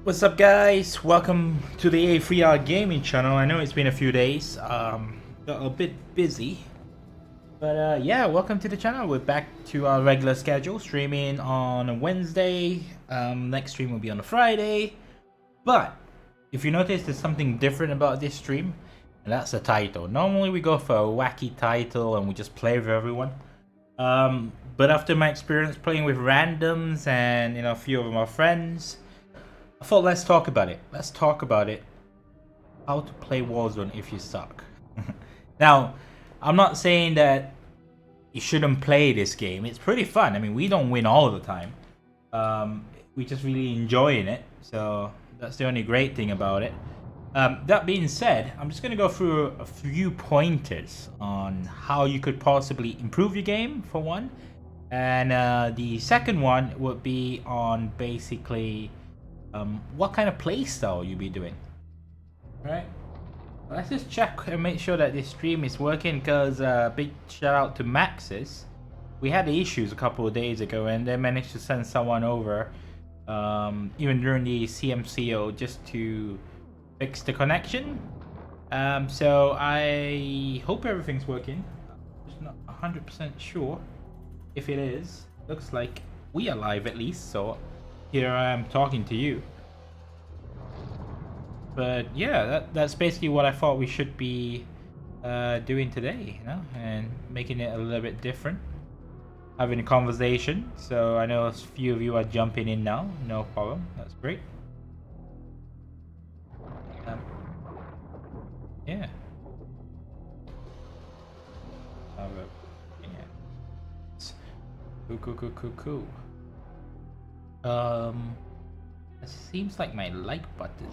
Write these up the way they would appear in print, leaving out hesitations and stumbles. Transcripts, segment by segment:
What's up, guys? Welcome to the A3R Gaming channel. I know it's been a few days, got a bit busy, but yeah, welcome to the channel. We're back to our regular schedule, streaming on a Wednesday. Next stream will be on a Friday, but if you notice, there's something different about this stream, and that's the title. Normally we go for a wacky title and we just play with everyone, but after my experience playing with randoms and a few of my friends, I thought let's talk about it. Let's talk about it. How to play Warzone if you suck. Now, I'm not saying that you shouldn't play this game. It's pretty fun. I mean, we don't win all the time. We just really enjoying it. So that's the only great thing about it. That being said, I'm just going to go through a few pointers on how you could possibly improve your game, for one. And the second one would be on basically what kind of playstyle you'll be doing. Alright, let's just check and make sure that this stream is working, because big shout out to Maxis. We had the issues a couple of days ago and they managed to send someone over even during the CMCO just to fix the connection. So I hope everything's working. I'm just not 100% sure if it is. Looks like we are live at least, so here I am talking to you. But yeah, that's basically what I thought we should be doing today, and making it a little bit different, having a conversation. So I know a few of you are jumping in now. No problem, that's great. Yeah. Cool. It seems like my like button.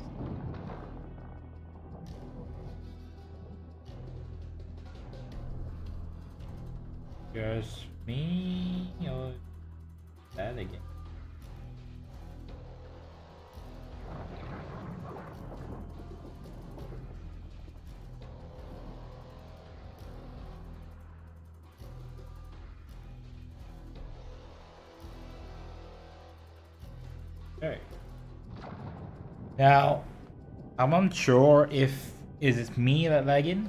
Just me or that again? Okay. Now, I'm unsure if is it me that lagging.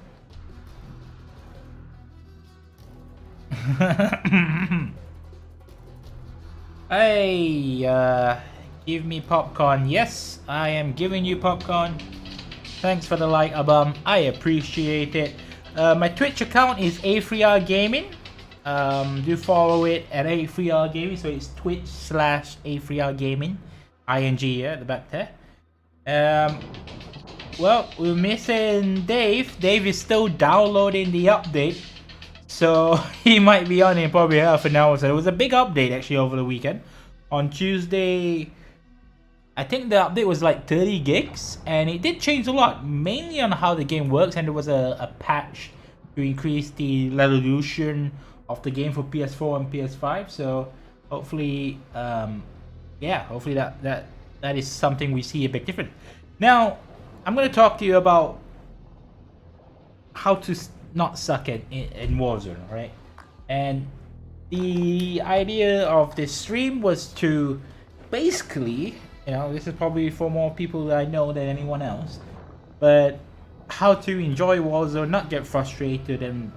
Hey, give me popcorn. Yes, I am giving you popcorn. Thanks for the like, Abam. I appreciate it. My Twitch account is A3R Gaming. Do follow it at A3R Gaming. So it's Twitch/A3R Gaming. ING at the back there. Well, we're missing Dave. Dave is still downloading the update, so he might be on in probably half an hour. So it was a big update actually over the weekend. On Tuesday, I think the update was like 30 gigs, and it did change a lot, mainly on how the game works. And there was a patch to increase the resolution of the game for PS4 and PS5. So hopefully, yeah, hopefully that is something we see a big difference. Now, I'm going to talk to you about how to not suck in Warzone, right? And the idea of this stream was to basically, this is probably for more people that I know than anyone else, but how to enjoy Warzone, not get frustrated, and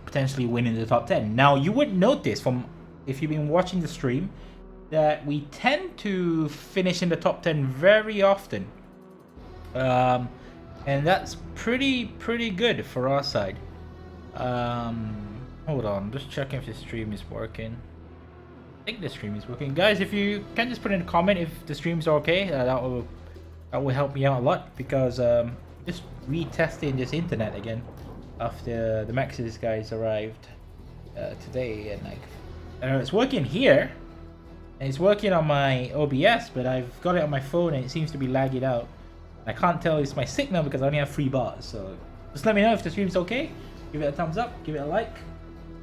potentially win in the top 10. Now, you would notice from if you've been watching the stream that we tend to finish in the top 10 very often, and that's pretty good for our side. Hold on, just checking if the stream is working. I think the stream is working. Guys, if you can just put in a comment if the stream's okay, that will help me out a lot, because just retesting this internet again after the Maxis guys arrived today, and it's working here. And it's working on my OBS, but I've got it on my phone and it seems to be lagging out. I can't tell it's my signal because I only have 3 bars. So just let me know if the stream's okay. Give it a thumbs up, give it a like.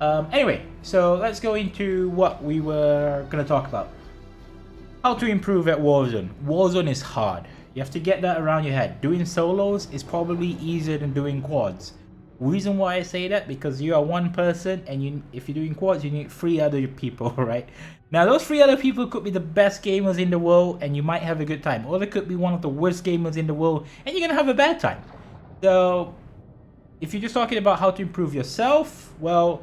Anyway, so let's go into what we were going to talk about. How to improve at Warzone. Warzone is hard. You have to get that around your head. Doing solos is probably easier than doing quads. Reason why I say that, because you are one person, and if you're doing quads, you need 3 other people, right? Now those 3 other people could be the best gamers in the world, and you might have a good time, or they could be one of the worst gamers in the world, and you're gonna have a bad time. So if you're just talking about how to improve yourself, well,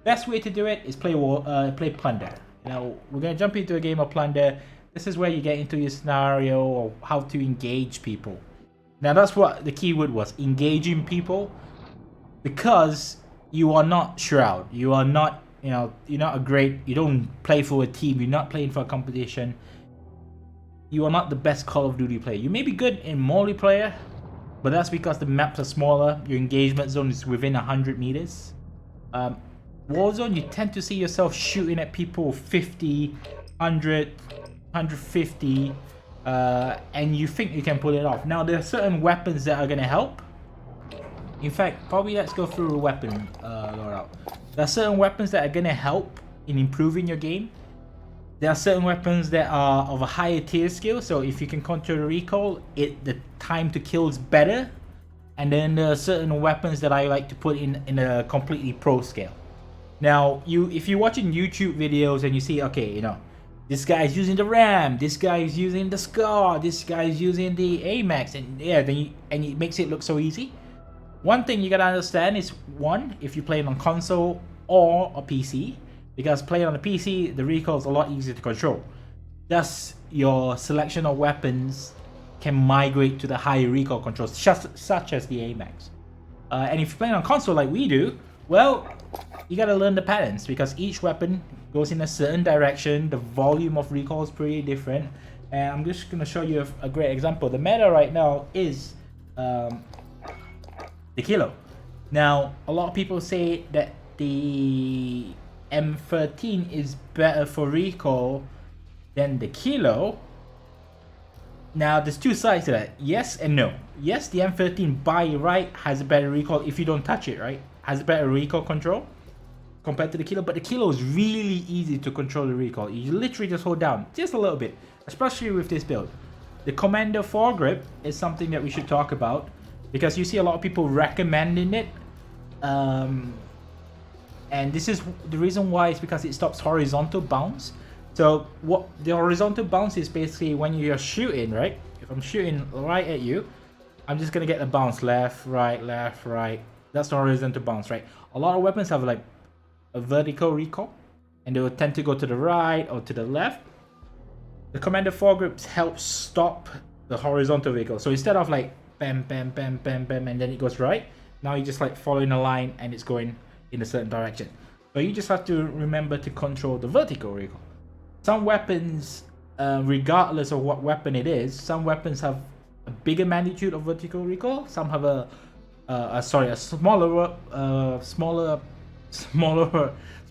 best way to do it is play Plunder. Now we're gonna jump into a game of Plunder. This is where you get into your scenario or how to engage people. Now that's what the keyword was, engaging people. Because you are not Shroud, you are not, you're not you don't play for a team, you're not playing for a competition. You are not the best Call of Duty player. You may be good in multiplayer, but that's because the maps are smaller, your engagement zone is within 100 meters. Warzone, you tend to see yourself shooting at people 50, 100, 150, and you think you can pull it off. Now there are certain weapons that are going to help. In fact, probably let's go through a weapon loadout. There are certain weapons that are going to help in improving your game. There are certain weapons that are of a higher tier skill, so if you can control the recoil, the time to kill is better. And then there are certain weapons that I like to put in a completely pro scale. Now, if you're watching YouTube videos and you see, okay, this guy is using the RAM, this guy is using the SCAR, this guy is using the AMAX, and yeah, and it makes it look so easy. One thing you gotta understand is, one, if you're playing on console or a PC, because playing on a PC, the recoil is a lot easier to control. Thus, your selection of weapons can migrate to the higher recoil controls, such as the AMAX. And if you're playing on console like we do, well, you gotta learn the patterns, because each weapon goes in a certain direction, the volume of recoil is pretty different. And I'm just gonna show you a great example. The meta right now is the Kilo. Now, a lot of people say that the M13 is better for recoil than the Kilo. Now, there's 2 sides to that. Yes and no. Yes, the M13 by right has a better recoil if you don't touch it, right? Has a better recoil control compared to the Kilo, but the Kilo is really easy to control the recoil. You literally just hold down just a little bit, especially with this build. The Commander foregrip is something that we should talk about, because you see a lot of people recommending it, and this is the reason why. It's because it stops horizontal bounce. So what the horizontal bounce is, basically when you're shooting, right? If I'm shooting right at you, I'm just gonna get a bounce left, right, left, right. That's the horizontal bounce, right? A lot of weapons have like a vertical recoil, and they will tend to go to the right or to the left. The Commander foregrips help stop the horizontal recoil. So instead of like bam, bam, bam, bam, bam, and then it goes right, now you just like following a line and it's going in a certain direction. So you just have to remember to control the vertical recoil. Some weapons, regardless of what weapon it is, some weapons have a bigger magnitude of vertical recoil. Some have a smaller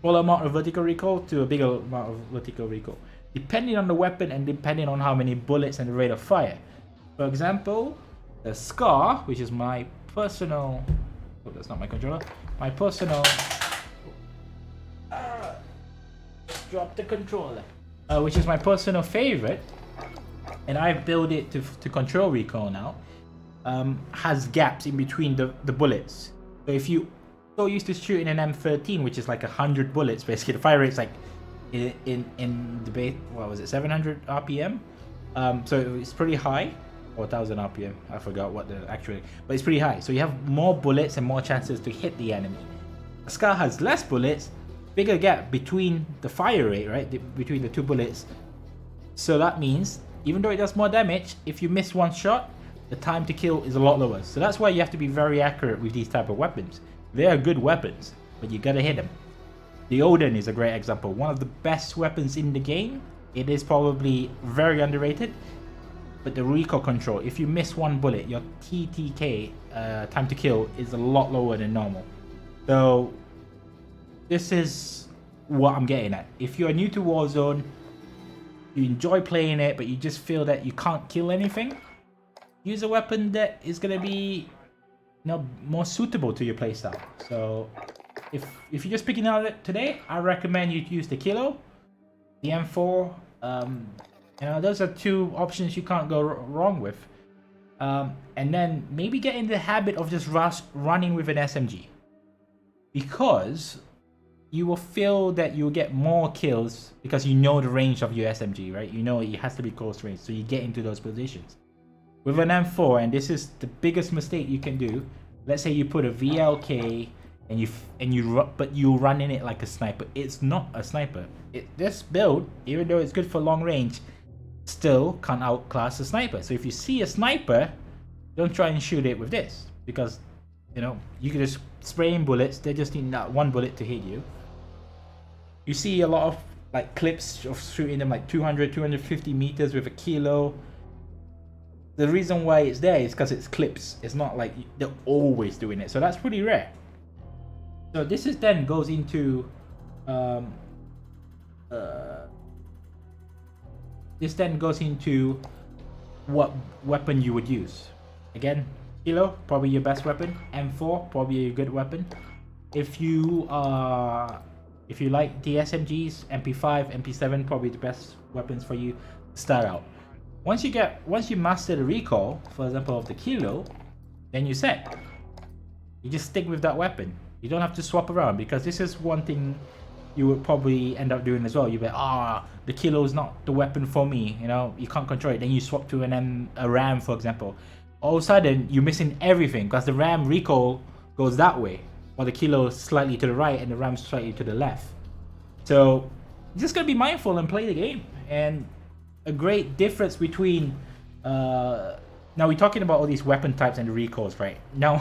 amount of vertical recoil to a bigger amount of vertical recoil, depending on the weapon and depending on how many bullets and the rate of fire. For example, the SCAR, which is my personal, oh, that's not my controller, my personal, drop the controller, which is my personal favorite, and I build it to control recoil now, has gaps in between the bullets. So if you so used to shooting an M13, which is like 100 bullets, basically the fire rate's like in debate, what was it, 700 RPM, so it's pretty high, or 1000 RPM, I forgot what the actual, but it's pretty high. So you have more bullets and more chances to hit the enemy. A SCAR has less bullets, bigger gap between the fire rate, right, between the 2 bullets. So that means even though it does more damage, if you miss one shot, the time to kill is a lot lower. So that's why you have to be very accurate with these type of weapons. They are good weapons, but you gotta hit them. The Odin is a great example, one of the best weapons in the game. It is probably very underrated, but the recoil control, if you miss one bullet, your TTK, time to kill, is a lot lower than normal. So this is what I'm getting at. If you're new to Warzone, you enjoy playing it, but you just feel that you can't kill anything, use a weapon that is gonna be, more suitable to your playstyle. So if you're just picking out it today, I recommend you use the Kilo, the M4. Those are 2 options you can't go wrong with. And then maybe get in the habit of just running with an SMG, because you will feel that you'll get more kills because you know the range of your SMG, right? You know it has to be close range, so you get into those positions. With an M4, and this is the biggest mistake you can do. Let's say you put a VLK and you run in it like a sniper. It's not a sniper. This build, even though it's good for long range, still can't outclass a sniper. So if you see a sniper, don't try and shoot it with this, because you know you can just spray in bullets. They just need that one bullet to hit you. You see a lot of like clips of shooting them like 200, 250 meters with a kilo. The reason why it's there is because it's clips. It's not like they're always doing it. So that's pretty rare. So this is then goes into what weapon you would use. Again, kilo probably your best weapon. M4 probably a good weapon. If you like the SMGs, MP5, MP7 probably the best weapons for you to start out. Once you master the recoil, for example, of the kilo, then you're set. You just stick with that weapon. You don't have to swap around, because this is one thing you would probably end up doing as well. You'll be the kilo is not the weapon for me, you know, you can't control it. Then you swap to a RAM, for example. All of a sudden you're missing everything, because the RAM recoil goes that way, while the kilo is slightly to the right and the RAM slightly to the left. So you just gotta be mindful and play the game. And a great difference between now we're talking about all these weapon types and the recoils, right? Now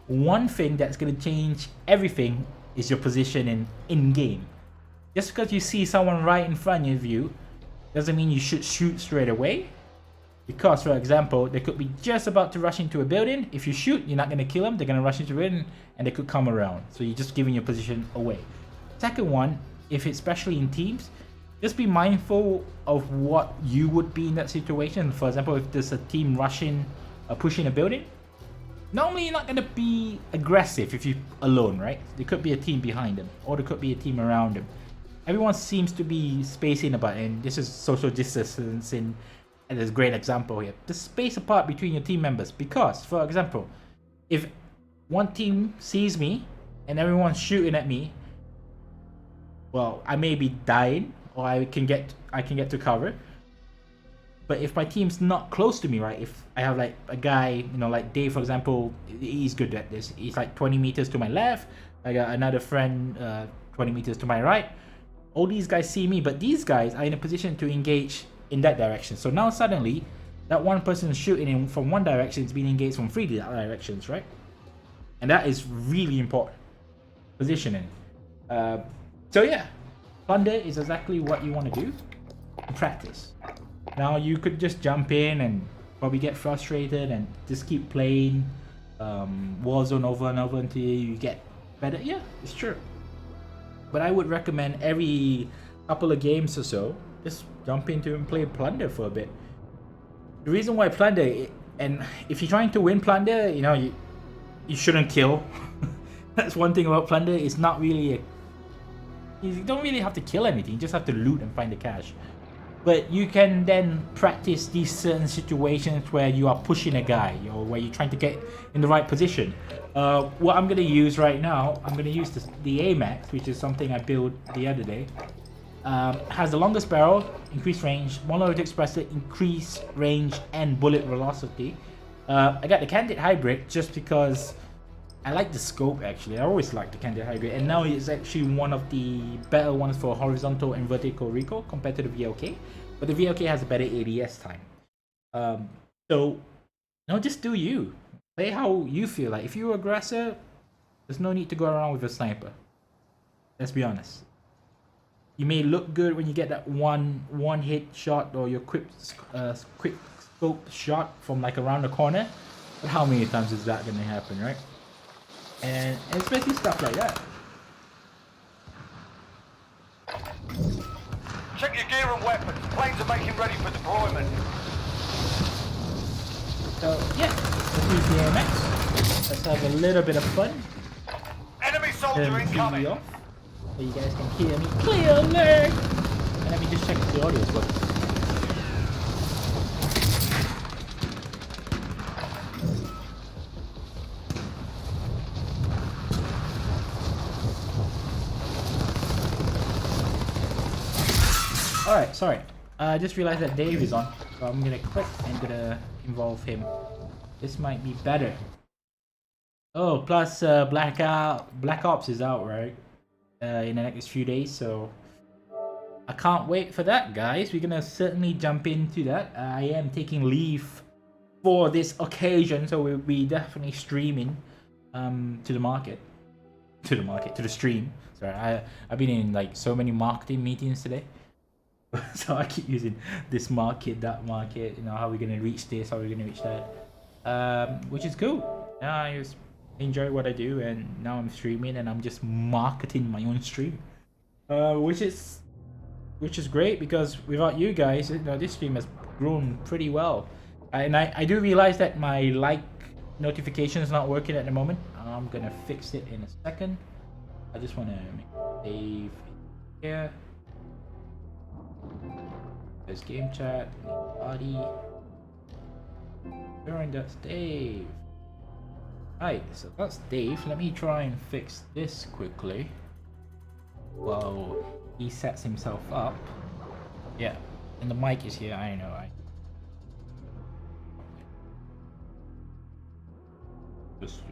one thing that's gonna change everything is your position in game. Just because you see someone right in front of you doesn't mean you should shoot straight away. Because, for example, they could be just about to rush into a building. If you shoot, you're not going to kill them. They're going to rush into it and they could come around. So you're just giving your position away. Second one, if it's especially in teams, just be mindful of what you would be in that situation. For example, if there's a team rushing, pushing a building, normally you're not going to be aggressive if you're alone, right? There could be a team behind them, or there could be a team around them. Everyone seems to be spacing about, and this is social distancing. And there's a great example here. Just space apart between your team members, because, for example, if one team sees me and everyone's shooting at me, well, I may be dying, or I can get to cover. But if my team's not close to me, right? If I have like a guy, you know, like Dave, for example, he's good at this. He's like 20 meters to my left. I got another friend 20 meters to my right. All these guys see me, but these guys are in a position to engage in that direction. So now suddenly that one person shooting in from one direction is being engaged from 3 directions, right? And that is really important, positioning. So yeah, plunder is exactly what you want to do in practice. Now you could just jump in and probably get frustrated and just keep playing Warzone over and over until you get better. Yeah, it's true. But I would recommend every couple of games or so, just jump into and play plunder for a bit. The reason why plunder, and if you're trying to win plunder, you know, you shouldn't kill. That's one thing about plunder. It's not really you don't really have to kill anything. You just have to loot and find the cash. But you can then practice these certain situations where you are pushing a guy, or where you're trying to get in the right position. What I'm going to use right now, I'm going to use the AMAX, which is something I built the other day. Has the longest barrel, increased range, monolithic suppressor, increased range, and bullet velocity. I got the Candid Hybrid just because I like the scope. Actually, I always liked the Candid Hybrid, and now it's actually one of the better ones for horizontal and vertical recoil compared to the VLK. But the VLK has a better ADS time. So, no, just do you. Play how you feel. Like if you're an aggressor, there's no need to go around with a sniper. Let's be honest. You may look good when you get that one hit shot, or your quick scope shot from like around the corner, but how many times is that going to happen, right? And especially stuff like that. Check your gear and weapons. Planes are making ready for deployment. So yeah, let's use the AMX. Let's have a little bit of fun. Enemy soldier incoming. So you guys can hear me clearly. And let me just check if the audio is working. Alright, sorry. I just realized that Dave is on, so I'm gonna click and gonna involve him. This might be better. Oh, plus Black Ops is out, right? In the next few days, so I can't wait for that, guys. We're gonna certainly jump into that. I am taking leave for this occasion, so we'll be definitely streaming to the stream. Sorry, I've been in like so many marketing meetings today. So I keep using this market, that market, you know, how we're gonna reach this, how we're gonna reach that. Which is cool. Yeah, I just enjoy what I do, and now I'm streaming and I'm just marketing my own stream. Which is great, because without you guys, you know, this stream has grown pretty well. And I do realize that my like notification is not working at the moment. I'm gonna fix it in a second. I just wanna make save here. There's game chat, body. And that's Dave. Right, so that's Dave. Let me try and fix this quickly while he sets himself up. Yeah, and the mic is here. I know. Just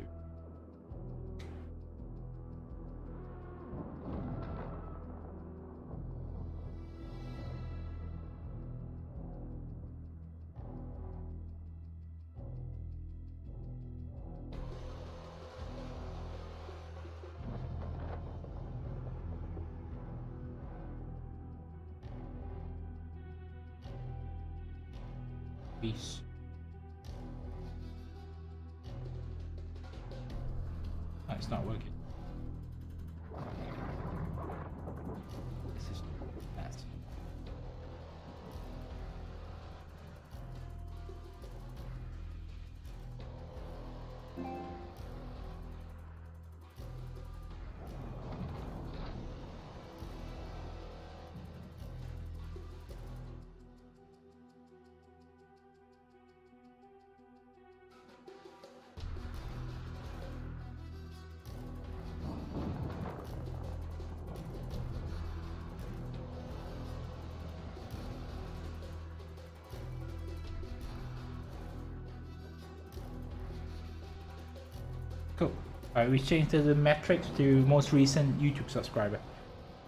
peace. Oh, it's not working. This is that. Cool. Alright, we changed the metrics to most recent YouTube subscriber.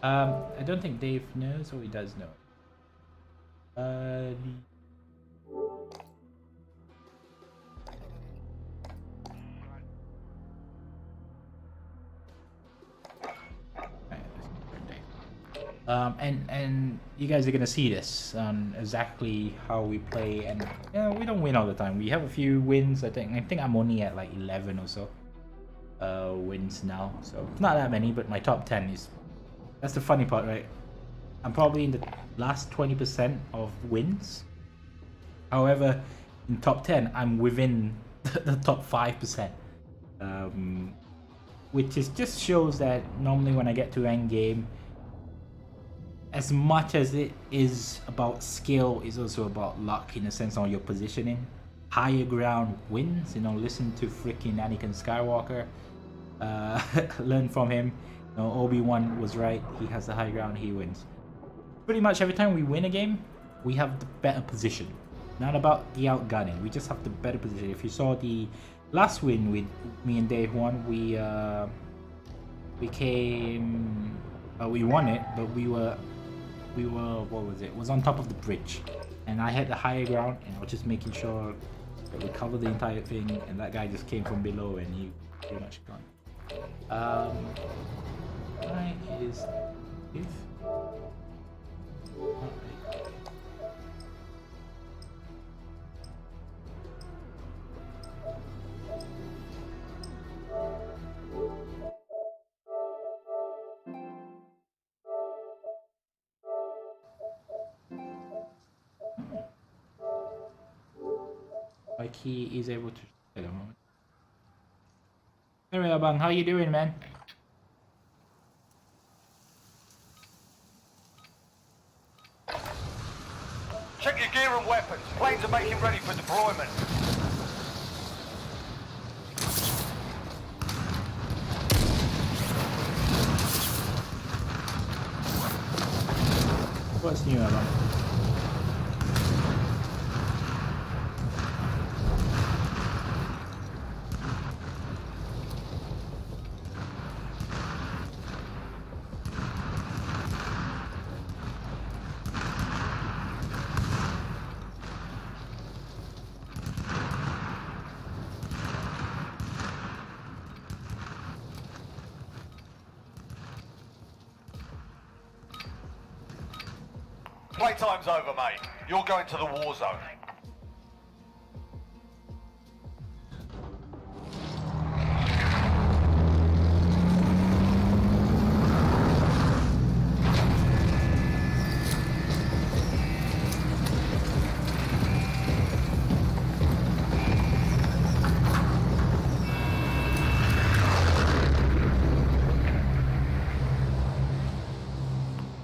I don't think Dave knows, or he does know. And you guys are gonna see this on exactly how we play, and yeah, we don't win all the time. We have a few wins. I think I'm only at like 11 or so wins now, so it's not that many, but my top 10 is, that's the funny part, right? I'm probably in the last 20% of wins. However, in top 10 I'm within the top 5%, which is just shows that normally when I get to end game, as much as it is about skill, it's also about luck, in a sense, on your positioning. Higher ground wins, you know, listen to freaking Anakin Skywalker, learn from him. You know, Obi-Wan was right, he has the high ground, he wins. Pretty much every time we win a game, we have the better position. Not about the outgunning, we just have the better position. If you saw the last win with me and Dave won, we won it, but we were, what was it? It was on top of the bridge, and I had the higher ground, and I was just making sure that we covered the entire thing, and that guy just came from below, and he pretty much gone. Why is if? Like he is able to. Wait a moment. Anyway, Abang, how you doing, man? Check your gear and weapons. Planes are making ready for deployment. What's new about it? Playtime's over, mate. You're going to the war zone.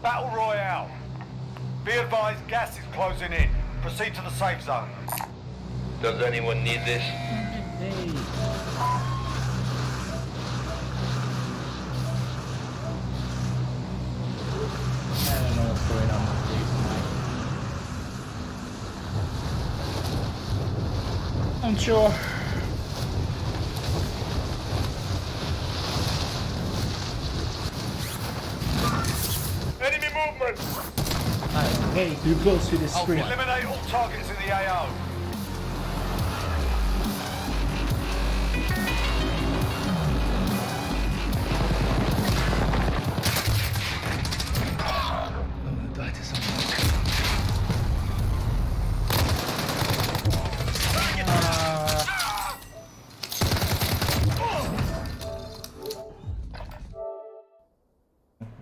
Battle Royale. Be advised, gas is closing in. Proceed to the safe zone. Does anyone need this? Hey. I don't know what's going on with these tonight. I'm sure. Enemy movement! I'm way too close to the screen. Eliminate all targets in the AO.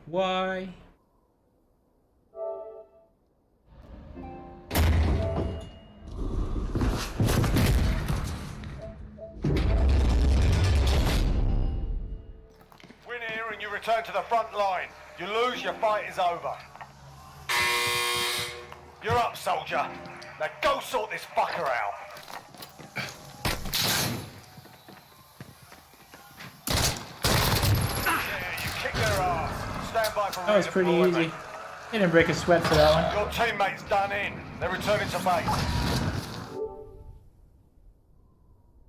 Why? Win here and you return to the front line. You lose, your fight is over. You're up, soldier. Now go sort this fucker out. Yeah, you kicked their ass. Stand by for That was pretty redeployment. easy. Didn't break a sweat for that one. Your teammate's done in. They're returning to base.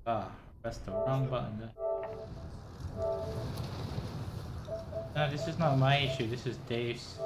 Ah, pressed the wrong button there. No, this is not my issue, this is Dave's.